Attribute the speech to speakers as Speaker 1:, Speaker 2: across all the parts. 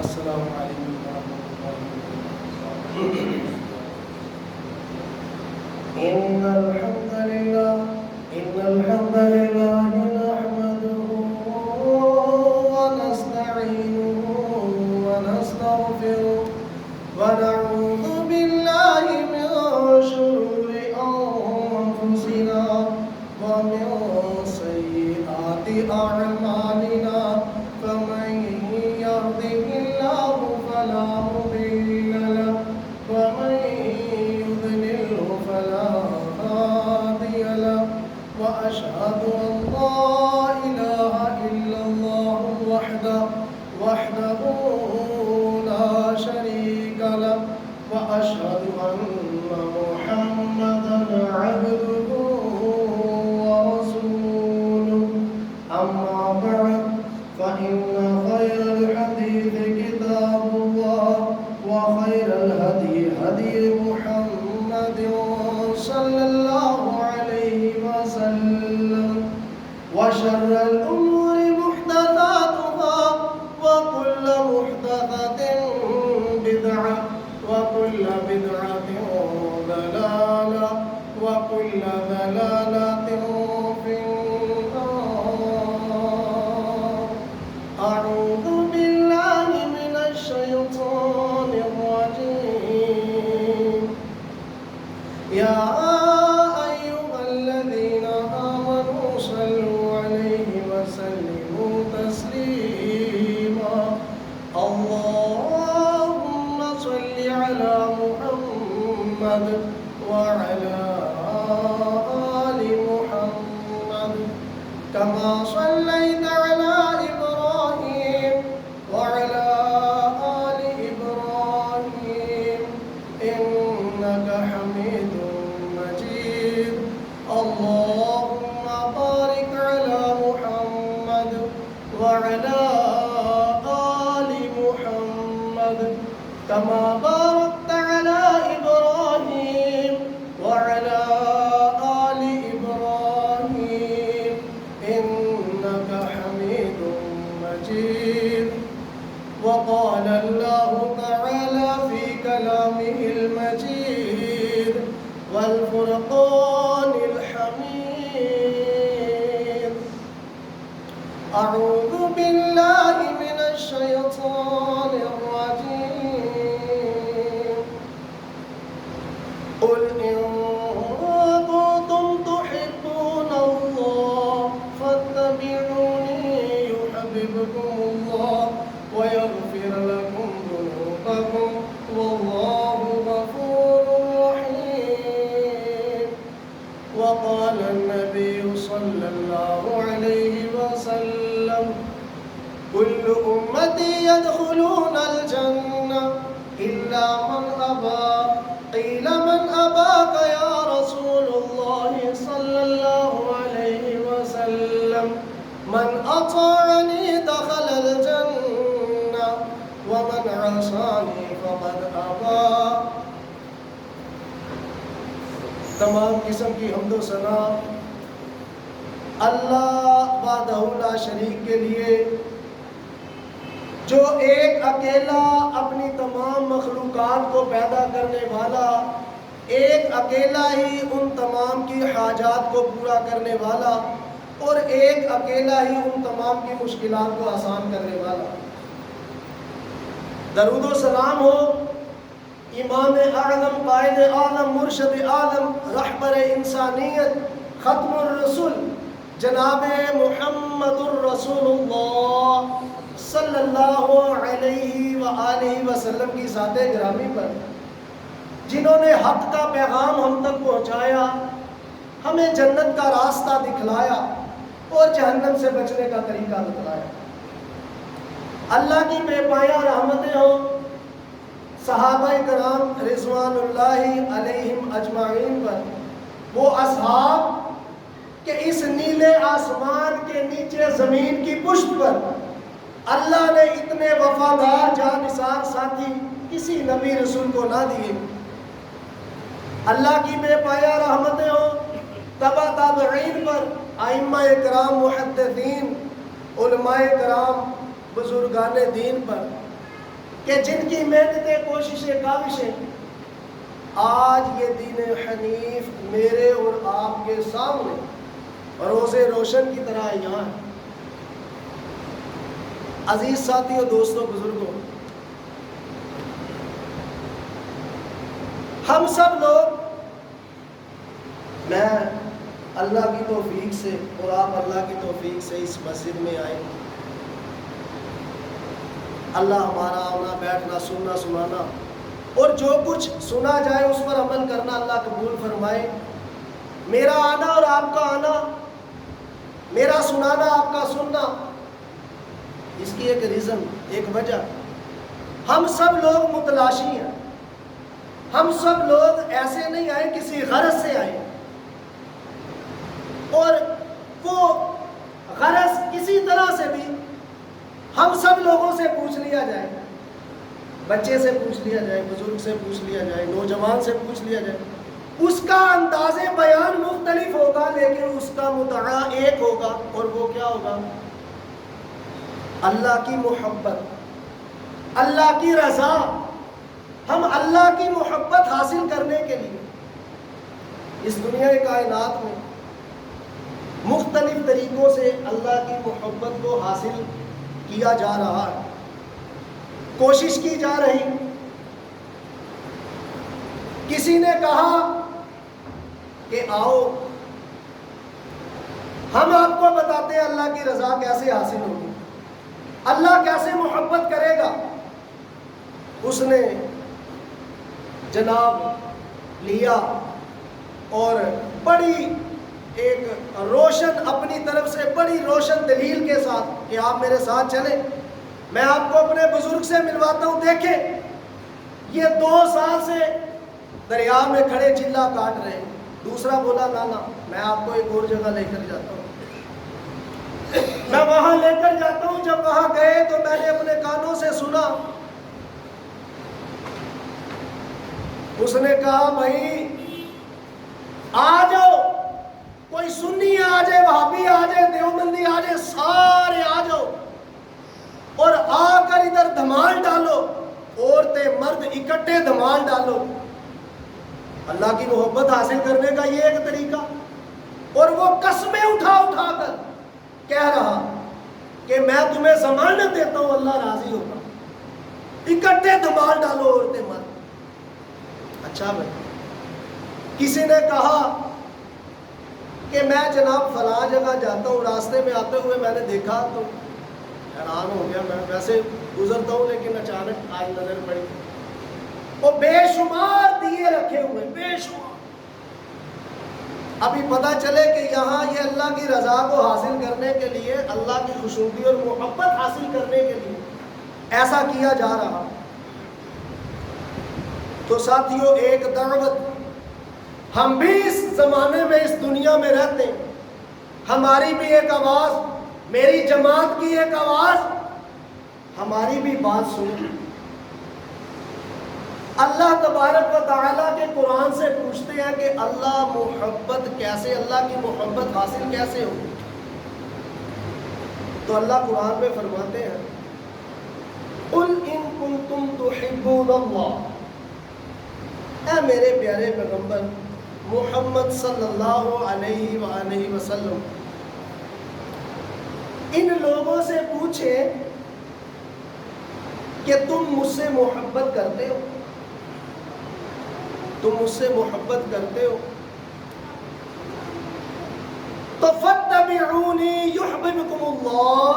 Speaker 1: السلام علیکم ورحمۃ اللہ وبرکاتہ۔ إن الحمد لله نحمده ونستعينه ونستغفره ونعوذ بالله من شرور أنفسنا ومن سيئات أعمالنا فمن يهده الله فلا مضل له ومن يضلله فلا هادي له وأشهد أن لا إله إلا الله وحده لا شريك له وأشهد أن محمدا عبده ورسوله أما بعد فإن خير الحديث كتاب الله وخير الهدي هدي محمد صلى الله عليه وسلم وشر الأمور محدثاتها وكل محدثة بدعة وكل بدعة ضلالة وكل ضلالة في النار. أعوذ بالله من الشيطان الرجيم. يا أيها الذين آمنوا صلوا عليه وسلموا تسليما. اللهم صل على محمد وعلى آل محمد كما صليت على إبراهيم وعلى آل إبراهيم إنك حميد مجيد. اللهم بارك على محمد وعلى آل محمد كما باركت على إبراهيم وعلى آل إبراهيم إنك حميد مجيد. وقال الله تعالى في كلامه المجيد والفرقان الحميد. أعوذ بالله من الشيطان الرجيم. قل إن كنتم تحبون الله فاتبعوني يحببكم الله ويغفر لكم ذنوبكم والله غفور رحيم. وقال النبي صلى الله عليه وسلم كل أمتي يدخلون الجنة إلا من أبى. قيل من أباك يا رسول الله صلى الله عليه وسلم من أطاعني دخل الجنة ومن عصاني فقد أبى. تمام قسم کی حمد و ثنا اللہ وحدہ لا شریک کے لیے جو ایک اکیلا اپنی تمام مخلوقات کو پیدا کرنے والا، ایک اکیلا ہی ان تمام کی حاجات کو پورا کرنے والا اور ایک اکیلا ہی ان تمام کی مشکلات کو آسان کرنے والا. درود و سلام ہو امام اعظم، قائد اعظم، مرشد اعظم، رہبر انسانیت، ختم الرسل جناب محمد الرسول اللہ صلی اللہ علیہ وآلہ وسلم کی ذات گرامی پر، جنہوں نے حق کا پیغام ہم تک پہنچایا، ہمیں جنت کا راستہ دکھلایا اور جہنم سے بچنے کا طریقہ بتلایا. اللہ کی بے پایا رحمتیں ہوں صحابہ کرام رضوان اللہ علیہم اجمعین پر، وہ اصحاب کہ اس نیلے آسمان کے نیچے زمین کی پشت پر اللہ نے اتنے وفادار جانثار ساتھی کسی نبی رسول کو نہ دیے. اللہ کی بے پایا رحمتیں ہوں تبع تابعین پر، ائمہ کرام محدثین، علماء کرام، بزرگان دین پر. کہ جن کی محنتیں کوششیں کاوشیں آج یہ دین حنیف میرے اور آپ کے سامنے روز روشن کی طرح یہاں ہے۔ عزیز ساتھیوں، دوستوں، بزرگوں، ہم سب لوگ، میں اللہ کی توفیق سے اور آپ اللہ کی توفیق سے اس مسجد میں آئے۔ اللہ ہمارا آنا بیٹھنا سننا سنانا اور جو کچھ سنا جائے اس پر عمل کرنا اللہ قبول فرمائے۔ میرا آنا اور آپ کا آنا، میرا سنانا آپ کا سننا، اس کی ایک ریزن، ایک وجہ، ہم سب لوگ متلاشی ہیں۔ ہم سب لوگ ایسے نہیں آئے، کسی غرض سے آئے، اور وہ غرض کسی طرح سے بھی ہم سب لوگوں سے پوچھ لیا جائے، بچے سے پوچھ لیا جائے، بزرگ سے پوچھ لیا جائے، نوجوان سے پوچھ لیا جائے، اس کا انداز بیان مختلف ہوگا، لیکن اس کا مدعا ایک ہوگا، اور وہ کیا ہوگا؟ اللہ کی محبت، اللہ کی رضا۔ ہم اللہ کی محبت حاصل کرنے کے لیے اس دنیا کائنات میں مختلف طریقوں سے اللہ کی محبت کو حاصل کیا جا رہا ہے، کوشش کی جا رہی۔ کسی نے کہا کہ آؤ ہم آپ کو بتاتے ہیں اللہ کی رضا کیسے حاصل ہوگی، اللہ کیسے محبت کرے گا۔ اس نے جناب لیا اور بڑی ایک روشن، اپنی طرف سے بڑی روشن دلیل کے ساتھ کہ آپ میرے ساتھ چلیں، میں آپ کو اپنے بزرگ سے ملواتا ہوں۔ دیکھیں، یہ 2 سال سے دریا میں کھڑے چلا کاٹ رہے ہیں۔ دوسرا بولا نانا میں آپ کو ایک اور جگہ لے کر جاتا ہوں، میں وہاں لے کر جاتا ہوں۔ جب وہاں گئے تو میں نے اپنے کانوں سے سنا، اس نے کہا بھائی آ جاؤ، کوئی سنی آ جائے، وہابی آ جائے، دیوبندی آ جائے، سارے آ جاؤ اور آ کر ادھر دھمال ڈالو، عورتیں مرد اکٹھے دھمال ڈالو۔ اللہ کی محبت حاصل کرنے کا یہ ایک طریقہ۔ اور وہ قسمیں اٹھا اٹھا کر کہہ رہا کہ میں تمہیں ضمانت دیتا ہوں اللہ راضی ہوگا، اکٹھے دھمال ڈالو عورتیں مرد۔ اچھا بھائی، کسی نے کہا کہ میں جناب فلاں جگہ جاتا ہوں، راستے میں آتے ہوئے میں نے دیکھا تو حیران ہو گیا، میں ویسے گزرتا ہوں لیکن اچانک آج نظر پڑی، وہ بے شمار دیے رکھے ہوئے، بے شمار۔ ابھی پتہ چلے کہ یہاں یہ اللہ کی رضا کو حاصل کرنے کے لیے، اللہ کی خوشنودی اور محبت حاصل کرنے کے لیے ایسا کیا جا رہا۔ تو ساتھیوں، ایک دعوت، ہم بھی اس زمانے میں اس دنیا میں رہتے ہیں، ہماری بھی ایک آواز، میری جماعت کی ایک آواز، ہماری بھی بات سنیں۔ اللہ تبارک و تعالیٰ کے قرآن سے پوچھتے ہیں کہ اللہ محبت کیسے، اللہ کی محبت حاصل کیسے ہو؟ تو اللہ قرآن میں فرماتے ہیں قُلْ إِن كُنتُمْ تُحِبُّونَ اللَّهَ، اے میرے پیارے پیغمبر محمد صلی اللہ علیہ وآلہ وسلم، ان لوگوں سے پوچھیں کہ تم مجھ سے محبت کرتے ہو، تم مجھ سے محبت کرتے ہو تو فَاتَّبِعُونِي يُحْبِبْكُمُ اللَّهُ،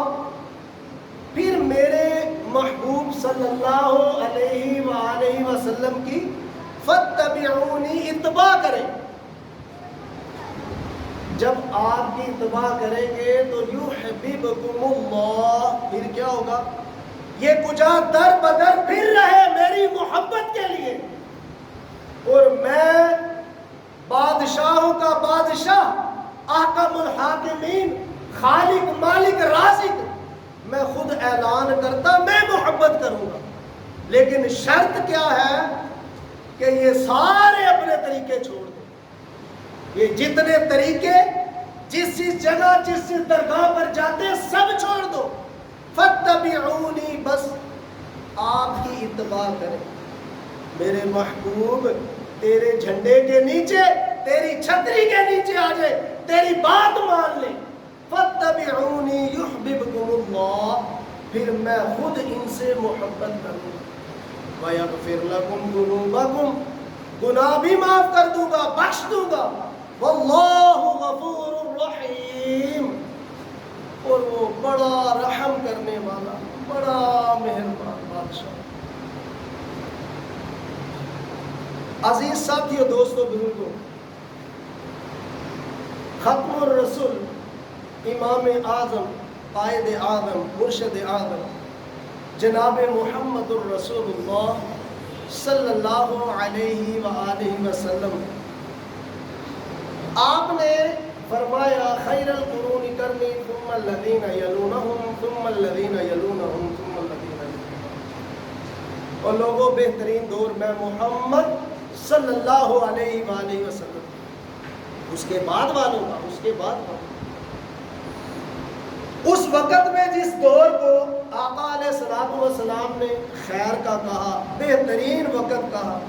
Speaker 1: پھر میرے محبوب صلی اللہ علیہ وآلہ وسلم کی فَاتَّبِعُونِی اتباع کریں۔ جب آپ کی اتباع کریں گے تو یحببکم اللہ، پھر کیا ہوگا؟ یہ کجا در بدر پھر رہے میری محبت کے لیے، اور میں بادشاہوں کا بادشاہ، احکم الحاکمین، خالق مالک رازق، میں خود اعلان کرتا میں محبت کروں گا، لیکن شرط کیا ہے کہ یہ سارے اپنے طریقے چھوڑ دیں، یہ جتنے طریقے جس جگہ جس درگاہ پر جاتے سب چھوڑ دو، فَاتَّبِعُونِی، بس آپ کی اتباع کریں. میرے محبوب تیرے جھنڈے کے نیچے، تیری چھتری کے نیچے آ جائے، تیری بات مان لے. فاتبعونی یحببکم اللہ، پھر میں خود ان سے محبت کروں گا. ویغفر لکم ذنوبکم، گناہ بھی معاف کر دوں گا، بخش دوں گا. واللہ غفور رحیم، اور وہ بڑا رحم کرنے والا، بڑا مہربان بادشاہ. عزیز ساتھیو، دوستو، بزرگوں، ختم الرسل امام اعظم، قائد اعظم، مرشد اعظم جناب محمد الرسول اللہ صلی اللہ علیہ وآلہ وسلم، آپ نے فرمایا خیر القرون قرنی ثم الذین یلونہم ثم الذین یلونہم ثم الذین یلونہم، اور لوگوں بہترین دور میں محمد صلی اللہ علیہ وآلہ وسلم، اس کے بعد والوں کا، اس کے بعد والوں. اس وقت میں جس دور کو آقا علیہ الصلوۃ والسلام نے خیر کا کہا، بہترین وقت کہا،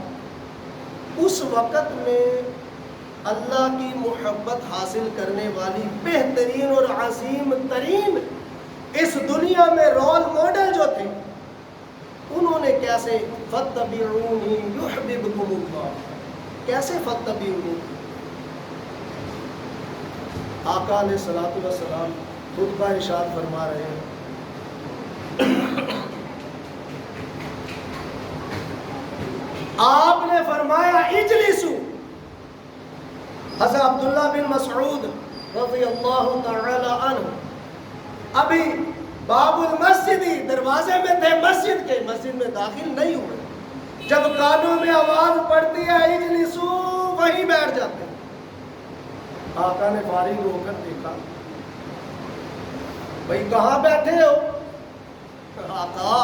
Speaker 1: اس وقت میں اللہ کی محبت حاصل کرنے والی بہترین اور عظیم ترین اس دنیا میں رول ماڈل جو تھے، انہوں نے کیسے فاتبعونی یحببکم اللہ، کیسے فاتبعونی. آقا علیہ الصلوۃ والسلام خطبہ ارشاد فرما رہے ہیں، آپ نے فرمایا اجلسو. حضرت عبداللہ بن مسعود رضی اللہ تعالی عنہ ابھی باب المسجدی، دروازے میں تھے مسجد کے، مسجد میں داخل نہیں ہوئے. جب کانوں میں آواز پڑتی ہے اجلسو، وہیں بیٹھ جاتے ہیں. آقا نے فارغ ہو کر دیکھا، بھئی کہاں بیٹھے ہو؟ آقا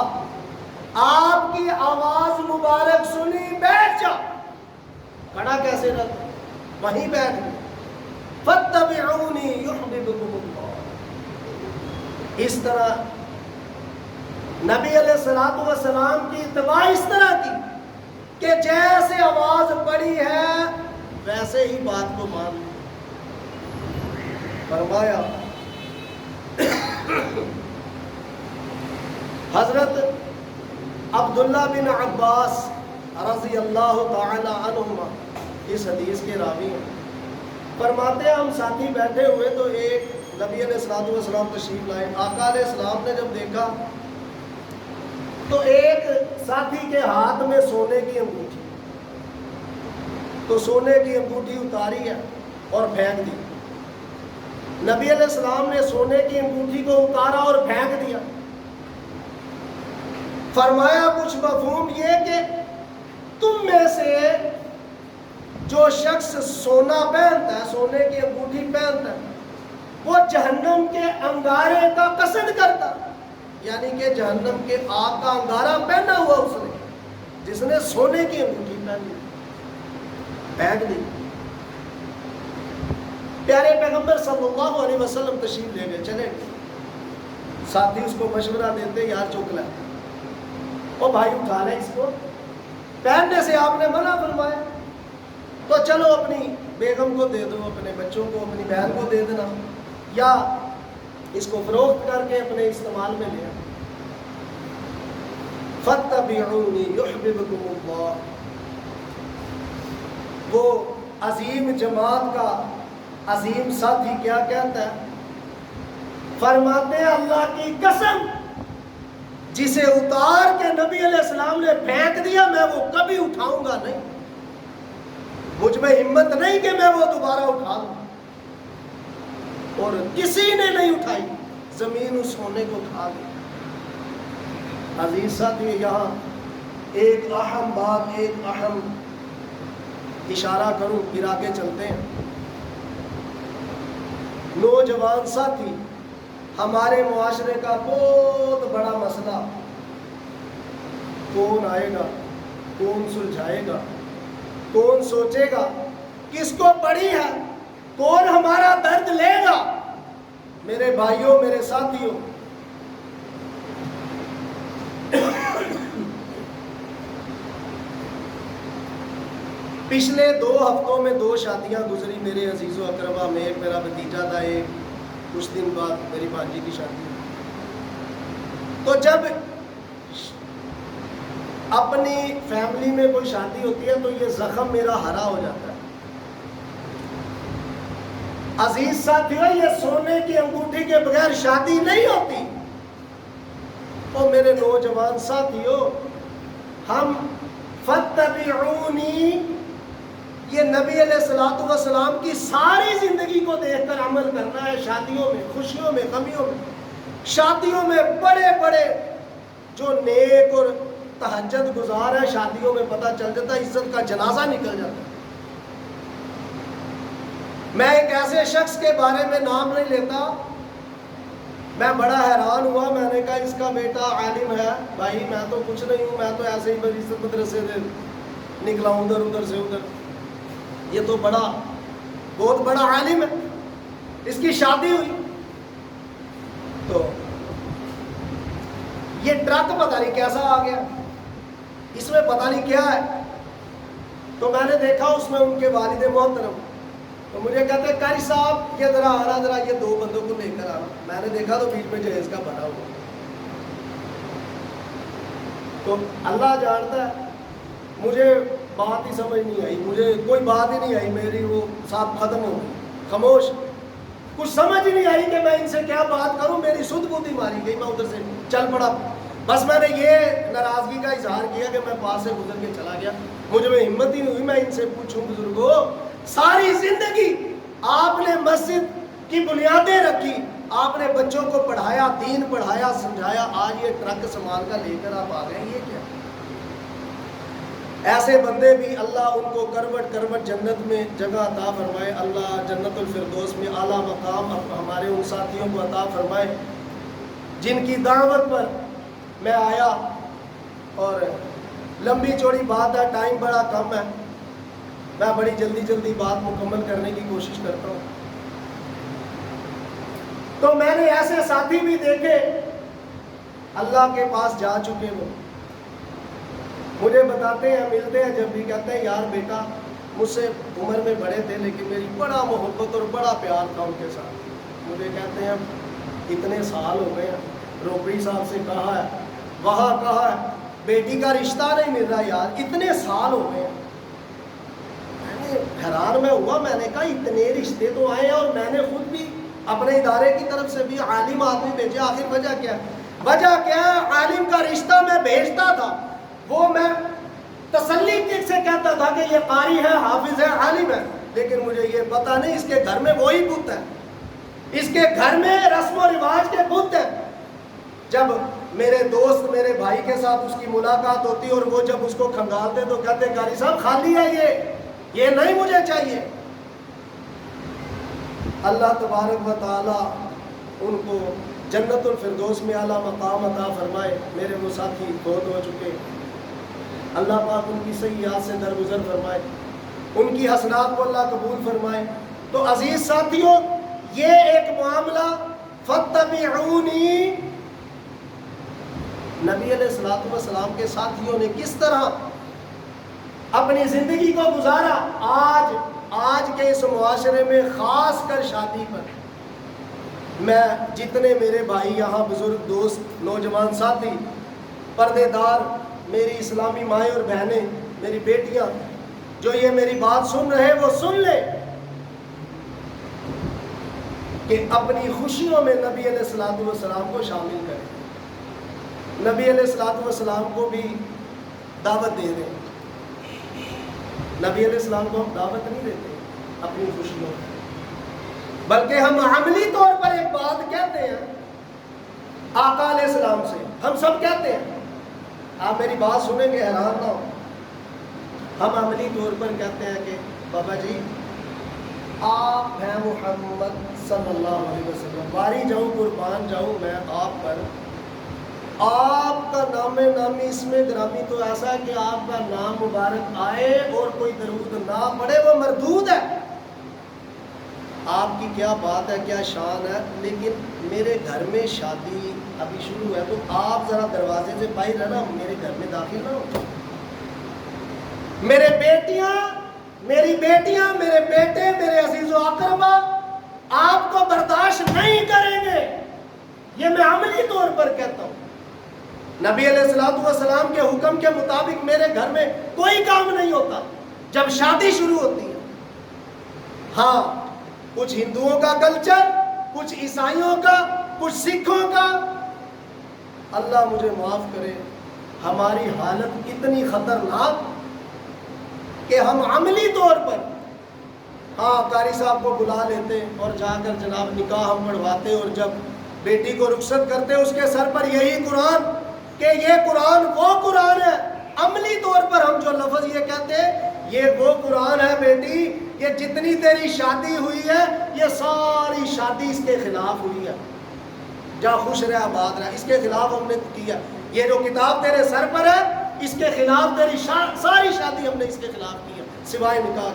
Speaker 1: آپ کی آواز مبارک سنی، بیٹھ جا. کھڑا کیسے رہتا؟ وہیں بیٹھ گئے. فاتبعونی یحببکم اللہ. اس طرح نبی علیہ الصلوۃ والسلام کی اتباع اس طرح کی کہ جیسے آواز پڑی ہے ویسے ہی بات کو مان لو. فرمایا حضرت عبداللہ بن عباس رضی اللہ تعالی عنہما اس حدیث کے راوی ہیں، فرماتے ہیں ہم ساتھی بیٹھے ہوئے تو ایک نبی علیہ الصلوۃ والسلام تشریف لائے. آقا علیہ السلام نے جب دیکھا تو ایک ساتھی کے ہاتھ میں سونے کی انگوٹھی، تو سونے کی انگوٹھی اتاری ہے اور پھینک دی. نبی علیہ السلام نے سونے کی انگوٹھی کو اتارا اور پھینک دیا. فرمایا کچھ مفہوم یہ کہ تم میں سے جو شخص سونا پہنتا ہے، سونے کی انگوٹھی پہنتا ہے، وہ جہنم کے انگارے کا قصد کرتا، یعنی کہ جہنم کے آگ کا انگارہ پہنا ہوا اس نے، جس نے سونے کی انگوٹھی پہنی، پھینک دی. پیارے پیغمبر صلی اللہ علیہ وسلم تشریف لے گئے، چلے گئے. ساتھی اس کو مشورہ دیتے، یار چک لے، او بھائی اٹھا لے اس کو، پہننے سے آپ نے منع فرمایا، تو چلو اپنی بیگم کو دے دو، اپنے بچوں کو، اپنی بہن کو دے دینا، یا اس کو فروخت کر کے اپنے استعمال میں لیا. فاتبعونی یحببکم اللہ. وہ عظیم جماعت کا عظیم ساتھی کیا کہتا ہے؟ فرماتے ہیں اللہ کی قسم، جسے اتار کے نبی علیہ السلام نے پھینک دیا میں وہ کبھی اٹھاؤں گا نہیں. مجھ میں ہمت نہیں کہ میں وہ دوبارہ اٹھا لوں، اور کسی نے نہیں اٹھائی، زمین اس سونے کو کھا گئی. عزیز ساتھی، یہاں ایک اہم بات، ایک اہم اشارہ کروں، پھر آگے چلتے ہیں. نوجوان ساتھی، ہمارے معاشرے کا بہت بڑا مسئلہ، کون آئے گا، کون سلجھائے گا، کون سوچے گا، کس کو پڑی ہے، کون ہمارا درد لے گا. میرے بھائیوں، میرے ساتھیوں، پچھلے 2 ہفتوں میں 2 شادیاں گزری میرے عزیز و اقربا میں. ایک میرا بھتیجا تھا، ایک کچھ دن بعد میری بھانجی کی شادی. تو جب اپنی فیملی میں کوئی شادی ہوتی ہے تو یہ زخم میرا ہرا ہو جاتا ہے. عزیز ساتھیو، یہ سونے کی انگوٹھی کے بغیر شادی نہیں ہوتی. اور میرے نوجوان ساتھیو، ہم فاتبعونی، یہ نبی علیہ الصلوۃ والسلام کی ساری زندگی کو دیکھ کر عمل کرنا ہے. شادیوں میں، خوشیوں میں، غمیوں میں. شادیوں میں بڑے بڑے جو نیک اور تہجد گزار ہے، شادیوں میں پتہ چل جاتا ہے، عزت کا جنازہ نکل جاتا ہے. میں ایک ایسے شخص کے بارے میں نام نہیں لیتا، میں بڑا حیران ہوا. میں نے کہا اس کا بیٹا عالم ہے. بھائی میں تو کچھ نہیں ہوں، میں تو ایسے ہی بڑی مدرسے سے نکلا ہوں، ادھر سے ادھر. یہ تو بہت بڑا عالم ہے. اس کی شادی ہوئی تو یہ ٹرک پتہ نہیں کیسا آ گیا، اس میں پتہ نہیں کیا ہے. تو میں نے دیکھا اس میں ان کے والد محترم. تو مجھے کہتے ہیں قاری صاحب یہ ذرا آنا، ذرا یہ 2 بندوں کو لے کر آنا. میں نے دیکھا تو بیچ میں جہیز کا بنا ہوا. تو اللہ جانتا ہے مجھے بات ہی سمجھ نہیں آئی، مجھے کوئی بات ہی نہیں آئی. میری وہ ساتھ ختم ہو گئی، خاموش. کچھ سمجھ ہی نہیں آئی کہ میں ان سے کیا بات کروں. میری سدھ بودھی ماری گئی، میں ادھر سے چل پڑا. بس میں نے یہ ناراضگی کا اظہار کیا کہ میں پاس سے گزر کے چلا گیا. مجھے میں ہمت ہی نہیں ہوئی میں ان سے پوچھوں. بزرگوں، ساری زندگی آپ نے مسجد کی بنیادیں رکھی، آپ نے بچوں کو پڑھایا، دین پڑھایا، سمجھایا. آج یہ ٹرک سامان کا لے کر آپ آ گئے، یہ کیا؟ ایسے بندے بھی اللہ ان کو کروٹ کروٹ جنت میں جگہ عطا فرمائے. اللہ جنت الفردوس میں اعلیٰ مقام ہمارے ان ساتھیوں کو عطا فرمائے جن کی دعوت پر میں آیا. اور لمبی چوڑی بات ہے، ٹائم بڑا کم ہے، میں بڑی جلدی بات مکمل کرنے کی کوشش کرتا ہوں. تو میں نے ایسے ساتھی بھی دیکھے اللہ کے پاس جا چکے. وہ مجھے بتاتے ہیں، ملتے ہیں جب بھی، کہتے ہیں یار بیٹا مجھ سے عمر میں بڑے تھے لیکن میری بڑا محبت اور بڑا پیار تھا ان کے ساتھ. مجھے کہتے ہیں اتنے سال ہو گئے ہیں، روپڑی صاحب سے کہا ہے، وہاں کہا ہے، بیٹی کا رشتہ نہیں مل رہا یار، اتنے سال ہو گئے ہیں. میں نے حیران میں ہوا. میں نے کہا اتنے رشتے تو آئے ہیں اور میں نے خود بھی اپنے ادارے کی طرف سے بھی عالم آدمی بھیجے. آخر وجہ کیا ہے؟ وجہ کیا ہے؟ عالم کا رشتہ میں بھیجتا تھا، وہ میں تسلی سے کہتا تھا کہ یہ قاری ہے، حافظ ہے، عالم ہے، لیکن مجھے یہ پتہ نہیں اس کے گھر میں وہی بت ہے، اس کے گھر میں رسم و رواج کے بت ہے. جب میرے دوست میرے بھائی کے ساتھ اس کی ملاقات ہوتی اور وہ جب اس کو کھنگالتے تو کہتے قاری صاحب خالی ہے یہ نہیں مجھے چاہیے. اللہ تبارک و تعالی ان کو جنت الفردوس میں اعلیٰ مقام عطا فرمائے. میرے وہ ساتھی فوت ہو چکے، اللہ پاک ان کی سیئات سے درگزر فرمائے، ان کی حسنات کو اللہ قبول فرمائے. تو عزیز ساتھیوں، یہ ایک معاملہ فاتبعونی، نبی علیہ الصلوۃ والسلام کے ساتھیوں نے کس طرح اپنی زندگی کو گزارا. آج کے اس معاشرے میں خاص کر شادی پر میں جتنے میرے بھائی یہاں، بزرگ دوست، نوجوان ساتھی، پردے دار، میری اسلامی مائیں اور بہنیں، میری بیٹیاں جو یہ میری بات سن رہے وہ سن لیں کہ اپنی خوشیوں میں نبی علیہ الصلوۃ والسلام کو شامل کریں. نبی علیہ الصلوۃ والسلام کو بھی دعوت دے رہے ہیں. نبی علیہ السلام کو ہم دعوت نہیں دیتے اپنی خوشیوں میں، بلکہ ہم عملی طور پر ایک بات کہتے ہیں آقا علیہ السلام سے. ہم سب کہتے ہیں، آپ میری بات سنیں گے حیران نہ ہو. ہم عملی طور پر کہتے ہیں کہ بابا جی آپ ہیں محمد صلی اللہ علیہ وسلم، باری جاؤں قربان جاؤں میں آپ پر. آپ کا نام نامی اس میں گرامی تو ایسا ہے کہ آپ کا نام مبارک آئے اور کوئی درود نہ پڑے وہ مردود ہے. آپ کی کیا بات ہے، کیا شان ہے، لیکن میرے گھر میں شادی ابھی شروع ہے تو آپ ذرا دروازے سے باہر رہنا، میرے گھر میں داخل نہ ہو. میرے بیٹیاں میری بیٹیاں، میرے بیٹے، میرے عزیز و اقربا آپ کو برداشت نہیں کریں گے. یہ میں عملی طور پر کہتا ہوں. نبی علیہ الصلوۃ والسلام کے حکم کے مطابق میرے گھر میں کوئی کام نہیں ہوتا جب شادی شروع ہوتی ہے. ہاں، کچھ ہندوؤں کا کلچر، کچھ عیسائیوں کا، کچھ سکھوں کا، اللہ مجھے معاف کرے، ہماری حالت اتنی خطرناک کہ ہم عملی طور پر ہاں قاری صاحب کو بلا لیتے اور جا کر جناب نکاح ہم پڑھواتے، اور جب بیٹی کو رخصت کرتے اس کے سر پر یہی قرآن کہ یہ قرآن وہ قرآن ہے. عملی طور پر ہم جو لفظ یہ کہتے ہیں یہ وہ قرآن ہے بیٹی، یہ جتنی تیری شادی ہوئی ہے یہ ساری شادی اس کے خلاف ہوئی ہے، جا خوش رہ آباد رہ، اس کے خلاف ہم نے کیا. یہ جو کتاب تیرے سر پر ہے اس کے خلاف تیری ساری شادی ہم نے اس کے خلاف کی ہے سوائے نکاح.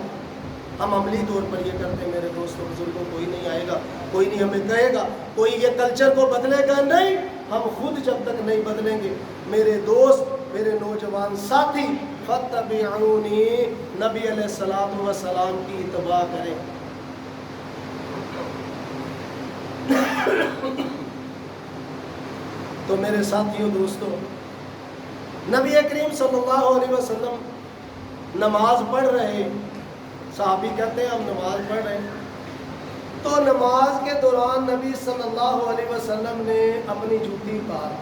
Speaker 1: ہم عملی طور پر یہ کرتے ہیں میرے دوستوں بزرگوں. کوئی نہیں آئے گا، کوئی نہیں ہمیں کہے گا، کوئی یہ کلچر کو بدلے گا نہیں. ہم خود جب تک نہیں بدلیں گے میرے دوست، میرے نوجوان ساتھی، فاتبعونی، نبی علیہ الصلوۃ والسلام کی اتباع کریں. تو میرے ساتھیوں دوستوں، نبی کریم صلی اللہ علیہ وسلم نماز پڑھ رہے، صحابی کہتے ہیں ہم نماز پڑھ رہے ہیں، تو نماز کے دوران نبی صلی اللہ علیہ وسلم نے اپنی جوتی اتار.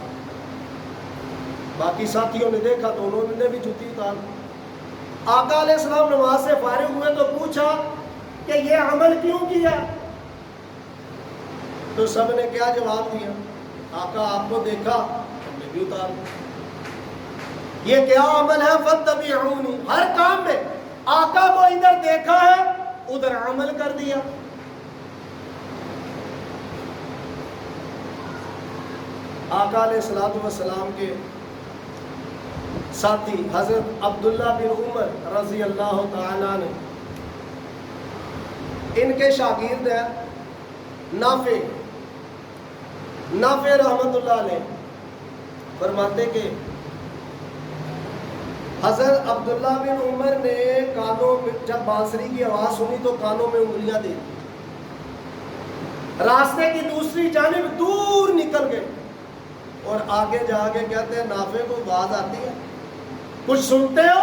Speaker 1: باقی ساتھیوں نے دیکھا تو انہوں نے بھی جوتی اتار. آقا علیہ السلام نماز سے فارغ ہوئے تو پوچھا کہ یہ عمل کیوں کیا؟ تو سب نے کیا جواب دیا؟ آقا آپ کو دیکھا ہم نے بھی اتار. یہ کیا عمل ہے؟ فاتبعونی. ہر کام میں آقا کو ادھر دیکھا ہے ادھر عمل کر دیا. آقا علیہ الصلوۃ والسلام کے ساتھی حضرت عبداللہ بن عمر رضی اللہ تعالیٰ نے، ان کے شاگرد ہیں نافع رحمت اللہ علیہ، فرماتے کہ حضرت عبداللہ بن عمر نے کانوں میں جب بانسری کی آواز سنی تو کانوں میں انگلیاں دے دی، راستے کی دوسری جانب دور نکل گئے اور آگے جا کے کہتے ہیں نافع کو آواز آتی ہے، کچھ سنتے ہو؟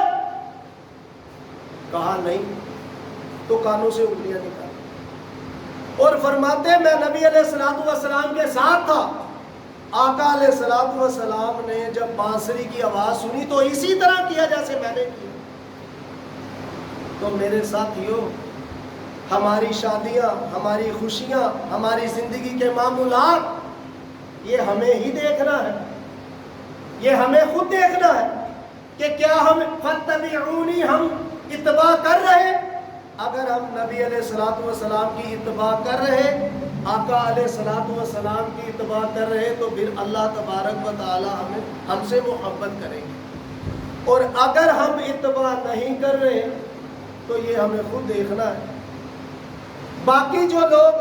Speaker 1: کہا نہیں. تو کانوں سے انگلیاں نکالی اور فرماتے میں نبی علیہ الصلوۃ والسلام کے ساتھ تھا. آقا علیہ الصلوۃ والسلام نے جب بانسری کی آواز سنی تو اسی طرح کیا جیسے میں نے کیا. تو میرے ساتھیوں، ہماری شادیاں، ہماری خوشیاں، ہماری زندگی کے معمولات، یہ ہمیں ہی دیکھنا ہے، یہ ہمیں خود دیکھنا ہے کہ کیا ہم فاتبعونی ہم اتباع کر رہے. اگر ہم نبی علیہ الصلوۃ والسلام کی اتباع کر رہے، آقا علیہ الصلوۃ والسلام کی اتباع کر رہے، تو پھر اللہ تبارک و تعالی ہم سے محبت کریں گے. اور اگر ہم اتباع نہیں کر رہے تو یہ ہمیں خود دیکھنا ہے. باقی جو لوگ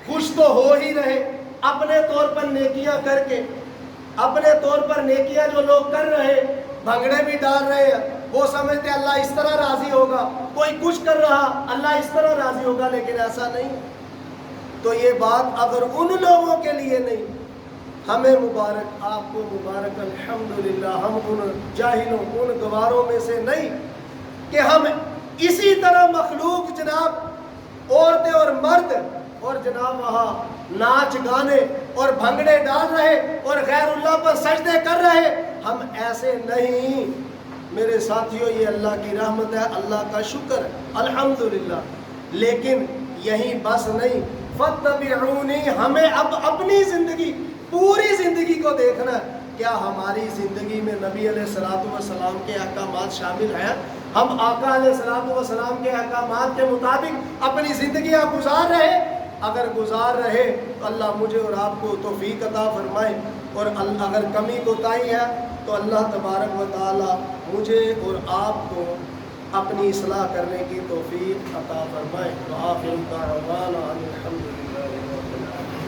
Speaker 1: خوش تو ہو ہی رہے اپنے طور پر نیکیاں کر کے، اپنے طور پر نیکیاں جو لوگ کر رہے، بھنگڑے بھی ڈال رہے ہیں، وہ سمجھتے اللہ اس طرح راضی ہوگا، کوئی کچھ کر رہا اللہ اس طرح راضی ہوگا، لیکن ایسا نہیں. تو یہ بات اگر ان لوگوں کے لیے نہیں، ہمیں مبارک، آپ کو مبارک الحمدللہ، ہم ان جاہلوں، ان گواروں میں سے نہیں کہ ہم اسی طرح مخلوق جناب عورتیں اور مرد اور جناب وہاں ناچ گانے اور بھنگڑے ڈال رہے اور غیر اللہ پر سجدے کر رہے، ہم ایسے نہیں. میرے ساتھیوں، یہ اللہ کی رحمت ہے، اللہ کا شکر ہے الحمدللہ. لیکن یہیں بس نہیں، فاتبعونی، ہمیں اب اپنی زندگی، پوری زندگی کو دیکھنا ہے. کیا ہماری زندگی میں نبی علیہ الصلوۃ والسلام کے احکامات شامل ہیں؟ ہم آقا علیہ الصلوۃ والسلام کے احکامات کے مطابق اپنی زندگیاں گزار رہے؟ اگر گزار رہے تو اللہ مجھے اور آپ کو توفیق عطا فرمائے، اور اگر کمی کوتاہی ہے تو اللہ تبارک و تعالی مجھے اور آپ کو اپنی اصلاح کرنے کی توفیق عطا فرمائے. وآخر دعوانا ان الحمد للہ رب العالمین.